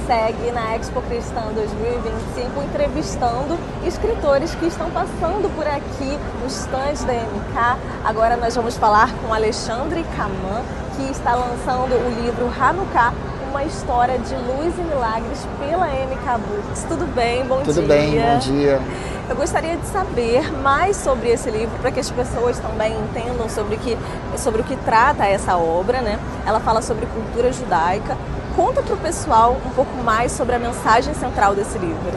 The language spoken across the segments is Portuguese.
segue na Expo Cristã 2025 entrevistando escritores que estão passando por aqui nos stands da MK. Agora nós vamos falar com Alexandre Caman, que está lançando o livro Hanukkah, uma história de luz e milagres pela MK Books. Tudo bem? Bom dia. Tudo bem, bom dia. Eu gostaria de saber mais sobre esse livro, para que as pessoas também entendam sobre o que trata essa obra, né? Ela fala sobre cultura judaica. Conta para o pessoal um pouco mais sobre a mensagem central desse livro.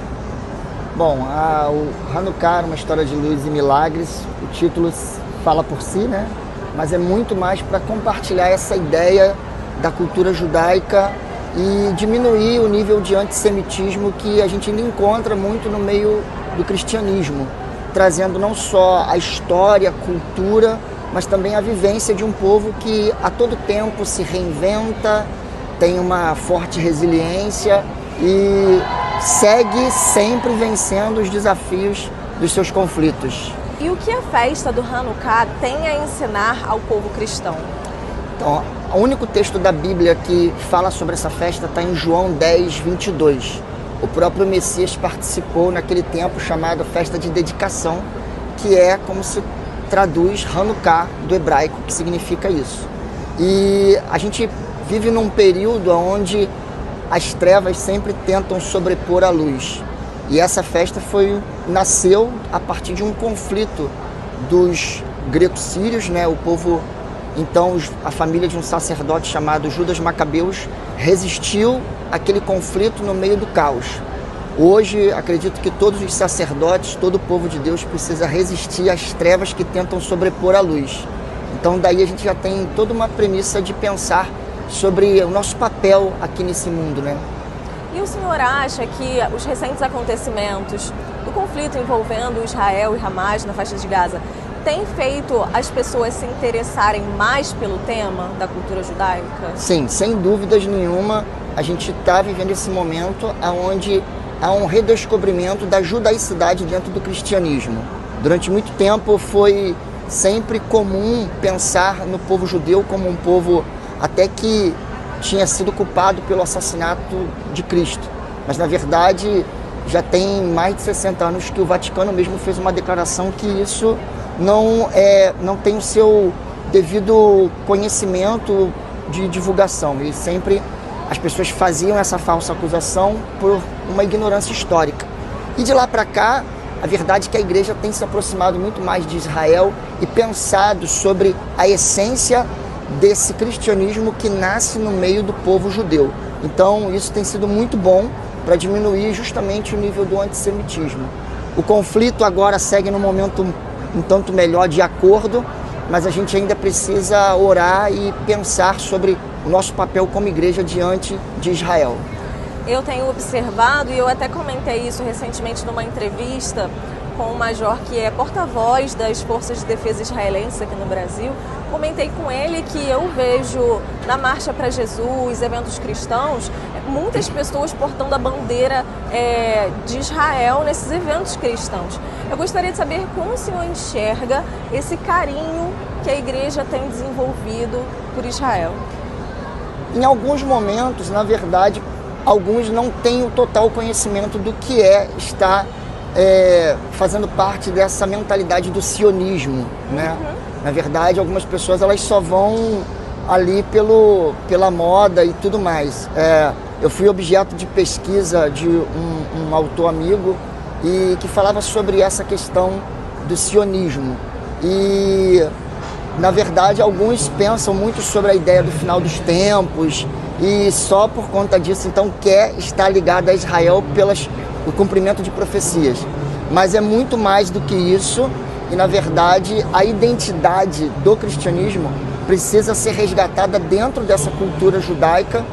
Bom, o Hanukkah, uma história de luz e milagres, o título fala por si, né? Mas é muito mais para compartilhar essa ideia da cultura judaica e diminuir o nível de antissemitismo que a gente ainda encontra muito no meio do cristianismo, trazendo não só a história, a cultura, mas também a vivência de um povo que a todo tempo se reinventa, tem uma forte resiliência e segue sempre vencendo os desafios dos seus conflitos. E o que a festa do Hanukkah tem a ensinar ao povo cristão? Então, o único texto da Bíblia que fala sobre essa festa está em João 10, 22. O próprio Messias participou naquele tempo chamado Festa de Dedicação, que é como se traduz Hanukkah do hebraico, que significa isso. E a gente vive num período onde as trevas sempre tentam sobrepor a luz. E essa festa nasceu a partir de um conflito dos gregos-sírios, né? O povo, então, a família de um sacerdote chamado Judas Macabeus resistiu àquele conflito no meio do caos. Hoje, acredito que todos os sacerdotes, todo o povo de Deus precisa resistir às trevas que tentam sobrepor a luz. Então, daí a gente já tem toda uma premissa de pensar sobre o nosso papel aqui nesse mundo, né? E o senhor acha que os recentes acontecimentos do conflito envolvendo Israel e Hamas na faixa de Gaza tem feito as pessoas se interessarem mais pelo tema da cultura judaica? Sim, sem dúvidas nenhuma, a gente está vivendo esse momento onde há um redescobrimento da judaicidade dentro do cristianismo. Durante muito tempo foi sempre comum pensar no povo judeu como um povo até que tinha sido culpado pelo assassinato de Cristo. Mas, na verdade, já tem mais de 60 anos que o Vaticano mesmo fez uma declaração que isso não tem o seu devido conhecimento de divulgação. E sempre as pessoas faziam essa falsa acusação por uma ignorância histórica. E de lá para cá, a verdade é que a igreja tem se aproximado muito mais de Israel e pensado sobre a essência desse cristianismo que nasce no meio do povo judeu. Então, isso tem sido muito bom para diminuir justamente o nível do antissemitismo. O conflito agora segue num momento um tanto melhor de acordo, mas a gente ainda precisa orar e pensar sobre o nosso papel como igreja diante de Israel. Eu tenho observado, e eu até comentei isso recentemente numa entrevista com um major que é porta-voz das Forças de Defesa Israelenses aqui no Brasil. Comentei com ele que eu vejo na Marcha para Jesus, eventos cristãos, muitas pessoas portando a bandeira de Israel nesses eventos cristãos. Eu gostaria de saber como o senhor enxerga esse carinho que a igreja tem desenvolvido por Israel. Em alguns momentos, na verdade, alguns não têm o total conhecimento do que estar fazendo parte dessa mentalidade do sionismo, né? Na verdade, algumas pessoas elas só vão ali pela moda e tudo mais. Eu fui objeto de pesquisa de um autor amigo e que falava sobre essa questão do sionismo. E, na verdade, alguns pensam muito sobre a ideia do final dos tempos e só por conta disso, então, quer estar ligado a Israel o cumprimento de profecias. Mas é muito mais do que isso e, na verdade, a identidade do cristianismo precisa ser resgatada dentro dessa cultura judaica,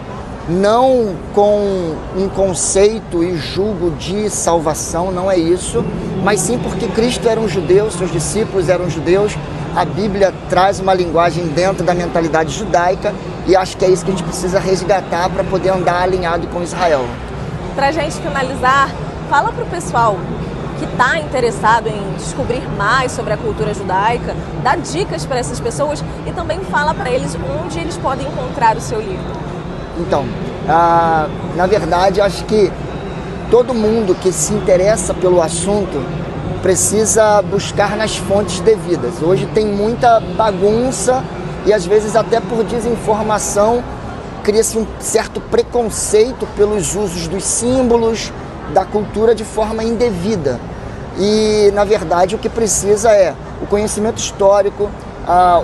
não com um conceito e julgo de salvação, não é isso, mas sim porque Cristo era um judeu, seus discípulos eram judeus, a Bíblia traz uma linguagem dentro da mentalidade judaica e acho que é isso que a gente precisa resgatar para poder andar alinhado com Israel. Para a gente finalizar, fala para o pessoal que está interessado em descobrir mais sobre a cultura judaica, dá dicas para essas pessoas e também fala para eles onde eles podem encontrar o seu livro. Então, Na verdade, acho que todo mundo que se interessa pelo assunto precisa buscar nas fontes devidas. Hoje tem muita bagunça e às vezes até por desinformação cria-se um certo preconceito pelos usos dos símbolos, da cultura de forma indevida. E, na verdade, o que precisa é o conhecimento histórico.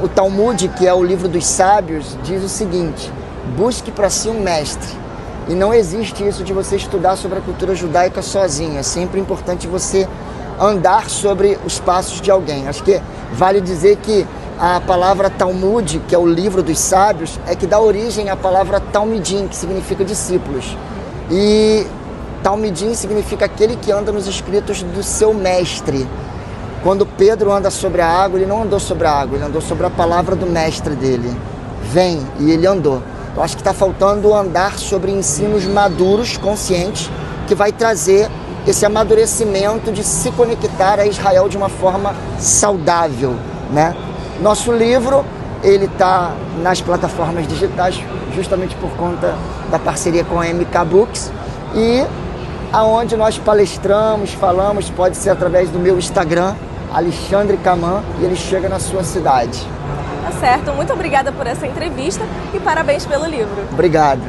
O Talmud, que é o livro dos sábios, diz o seguinte: busque para si um mestre. E não existe isso de você estudar sobre a cultura judaica sozinho. É sempre importante você andar sobre os passos de alguém. Acho que vale dizer que a palavra Talmud, que é o livro dos sábios, é que dá origem à palavra Talmidim, que significa discípulos. E Talmidim significa aquele que anda nos escritos do seu mestre. Quando Pedro anda sobre a água, ele não andou sobre a água, ele andou sobre a palavra do mestre dele. Vem, e ele andou. Eu acho que está faltando andar sobre ensinos maduros, conscientes, que vai trazer esse amadurecimento de se conectar a Israel de uma forma saudável, né? Nosso livro, ele está nas plataformas digitais, justamente por conta da parceria com a MK Books, e aonde nós palestramos, falamos, pode ser através do meu Instagram, Alexandre Kaman, e ele chega na sua cidade. Tá certo, muito obrigada por essa entrevista e parabéns pelo livro. Obrigado.